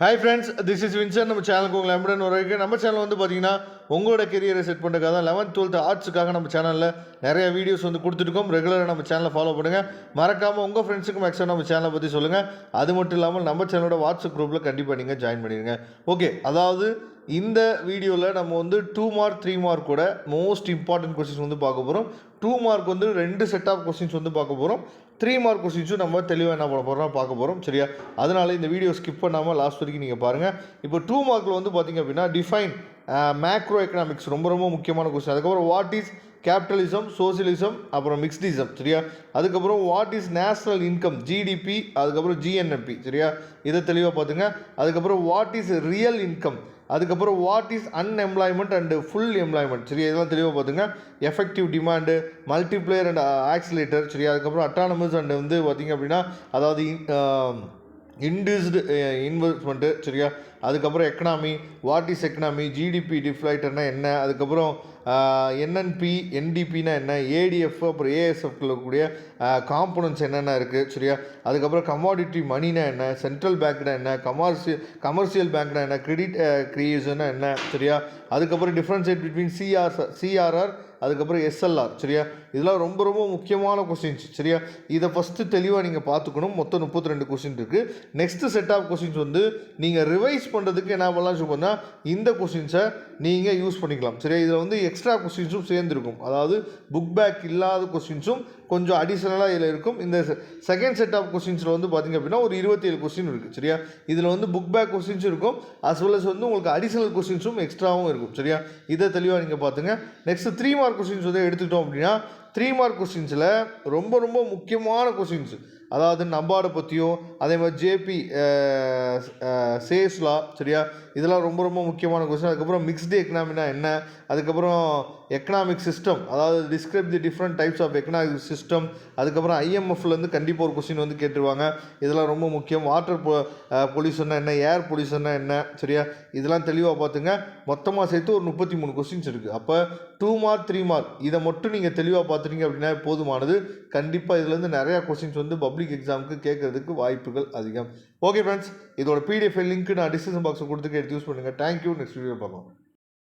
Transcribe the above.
Hi friends, this is Vinson. நம்ம சேனலுக்கு உங்களை எம்படன் வரைக்கும் நம்ம சேனல் வந்து பார்த்தீங்கன்னா உங்களோட கெரியரை செட் பண்ணுறதுக்காக தான் 11th 12th ஆர்ட்ஸுக்காக நம்ம சேனலில் நிறைய வீடியோஸ் வந்து கொடுத்துருக்கோம். ரெகுலராக நம்ம சேனலை ஃபாலோ பண்ணுங்கள். மறக்காமல் உங்கள் ஃப்ரெண்ட்ஸுக்கும் மேக்ஸிமம் நம்ம சேனலை பற்றி சொல்லுங்கள். அது மட்டும் இல்லாமல் நம்ம சேனலோட வாட்ஸ்அப் குரூப்பில் கண்டிப்பாக நீங்கள் ஜாயின் பண்ணிடுங்க. ஓகே, அதாவது இந்த வீடியோவில் நம்ம வந்து 2 மார்க் 3 மார்க் கூட மோஸ்ட் இம்பார்ட்டன்ட் கொஸ்டின்ஸ் வந்து பார்க்க போகிறோம். 2 மார்க் வந்து 2 செட் ஆஃப் கொஸ்டின்ஸ் வந்து பார்க்க போகிறோம். 3 மார்க் கொஸ்டின்ஸும் நம்ம தெளிவாக என்ன பண்ண போகிறோம் பார்க்க போகிறோம். சரியா? அதனால் இந்த வீடியோ ஸ்கிப் பண்ணாமல் லாஸ்ட் வரைக்கும் நீங்கள் பாருங்கள். இப்போ 2 மார்க்கில் வந்து பார்த்திங்க அப்படின்னா டிஃபைன் மேக்ரோ எக்கனாமிக்ஸ் ரொம்ப ரொம்ப முக்கியமான கொஸ்டின். அதுக்கப்புறம் வாட் இஸ் கேபிட்டலிசம், சோசியலிசம், அப்புறம் மிக்ஸ்டிசம். சரியா? அதுக்கப்புறம் what is national income, GDP, அதுக்கப்புறம் ஜிஎன்எம்பி. சரியா? இதை தெளிவாக பார்த்துங்க. அதுக்கப்புறம் வாட் இஸ் ரியல் இன்கம், அதுக்கப்புறம் what is unemployment and full employment. சரியா? இதெல்லாம் தெளிவாக பார்த்துங்க. Effective demand, multiplier and accelerator. சரியா? அதுக்கப்புறம் அட்டானமஸ் அண்டு வந்து பார்த்திங்க அப்படின்னா அதாவது இன்டியூஸ்டு இன்வெஸ்ட்மெண்ட்டு. சரியா? அதுக்கப்புறம் economy, what is economy, GDP டிஃப்ளைட்டர்னா என்ன, அதுக்கப்புறம் என்என்பி, என்டிபின்னா என்ன, ஏடிஎஃப், அப்புறம் ஏஎஸ்எஃப்ல இருக்கக்கூடிய காம்போனன்ட்ஸ் என்னென்ன இருக்குது. சரியா? அதுக்கப்புறம் கமாடிட்டி மணினா என்ன, சென்ட்ரல் பேங்க்னா என்ன, கமர்ஷியல் பேங்க்னா என்ன, கிரெடிட் கிரியேஷன்னா என்ன. சரியா? அதுக்கப்புறம் டிஃப்ரென்ஷியேட் பிட்வீன் சிஆர்ஆர், அதுக்கப்புறம் எஸ்எல்ஆர். சரியா? இதெல்லாம் ரொம்ப ரொம்ப முக்கியமான கொஸ்டின்ஸ். சரியா? இதை ஃபஸ்ட்டு தெளிவாக நீங்கள் பார்த்துக்கணும். மொத்தம் 32 கொஸ்டின் இருக்குது. நெக்ஸ்ட்டு செட் ஆஃப் கொஸ்டின்ஸ் வந்து நீங்கள் ரிவைஸ் பண்ணுறதுக்கு என்ன பண்ணலாம் சொன்னால் இந்த கொஸ்டின்ஸை நீங்கள் யூஸ் பண்ணிக்கலாம். சரியா? இதில் வந்து எக்ஸ்ட்ரா கொஸ்டின்ஸும் சேர்ந்துருக்கும். அதாவது புக் பேக் இல்லாத கொஸ்டின்ஸும் கொஞ்சம் அடிஷ்னலாக இதில் இருக்கும். இந்த செகண்ட் செட் ஆஃப் கொஸ்டின்ஸில் வந்து பார்த்திங்க அப்படின்னா ஒரு 27 கொஸ்டின் இருக்குது. சரியா? இதில் வந்து புக் பேக் கொஸ்டின்ஸும் இருக்கும், அஸ் வெல் அஸ் வந்து உங்களுக்கு அடிஷ்னல் கொஸ்டின்ஸும் எக்ஸ்ட்ராவும் இருக்கும். சரியா? இதை தெளிவாக நீங்கள் பார்த்துங்க. நெக்ஸ்ட் 3 மார்க் கொஸ்டின்ஸ் வந்து எடுத்துக்கிட்டோம் அப்படின்னா 3 மார்க் கொஸ்டின்ஸில் ரொம்ப ரொம்ப முக்கியமான கொஸ்டின்ஸ், அதாவது நபார்டை பற்றியும் அதே மாதிரி ஜேபி சேஸ்லா. சரியா? இதெல்லாம் ரொம்ப ரொம்ப முக்கியமான கொஸ்டின். அதுக்கப்புறம் மிக்ஸ்டு எக்கனாமினா என்ன, அதுக்கப்புறம் எக்கனாமிக் சிஸ்டம், அதாவது describe the different types of economic system. அதுக்கப்புறம் ஐஎம்எஃப்லேருந்து கண்டிப்பாக ஒரு கொஸ்டின் வந்து கேட்டுருவாங்க. இதெல்லாம் ரொம்ப முக்கியம். வாட்டர் பொல்யூஷன்னா என்ன, ஏர் பொல்யூஷன்னா என்ன. சரியா? இதெல்லாம் தெளிவாக பார்த்துங்க. மொத்தமாக சேர்த்து ஒரு 33 கொஸ்டின்ஸ் இருக்குது. அப்போ 2 மார்க் 3 மார்க் இதை மட்டும் நீங்கள் தெளிவாக பார்த்துட்டீங்க அப்படின்னா போதுமானது. கண்டிப்பாக இதுலேருந்து நிறையா கொஸ்டின்ஸ் வந்து பப்ளிக் எக்ஸாமுக்கு கேட்கறதுக்கு வாய்ப்புகள் அதிகம். ஓகே ஃப்ரெண்ட்ஸ், இதோட பிடிஎஃப் லிங்க் நான் டிஸ்கிரிப்ஷன் பாக்ஸில் கொடுத்துக்க எடுத்து யூஸ் பண்ணுங்கள். தேங்க்யூ. நெக்ஸ்ட் வீடியோ பார்க்கலாம்.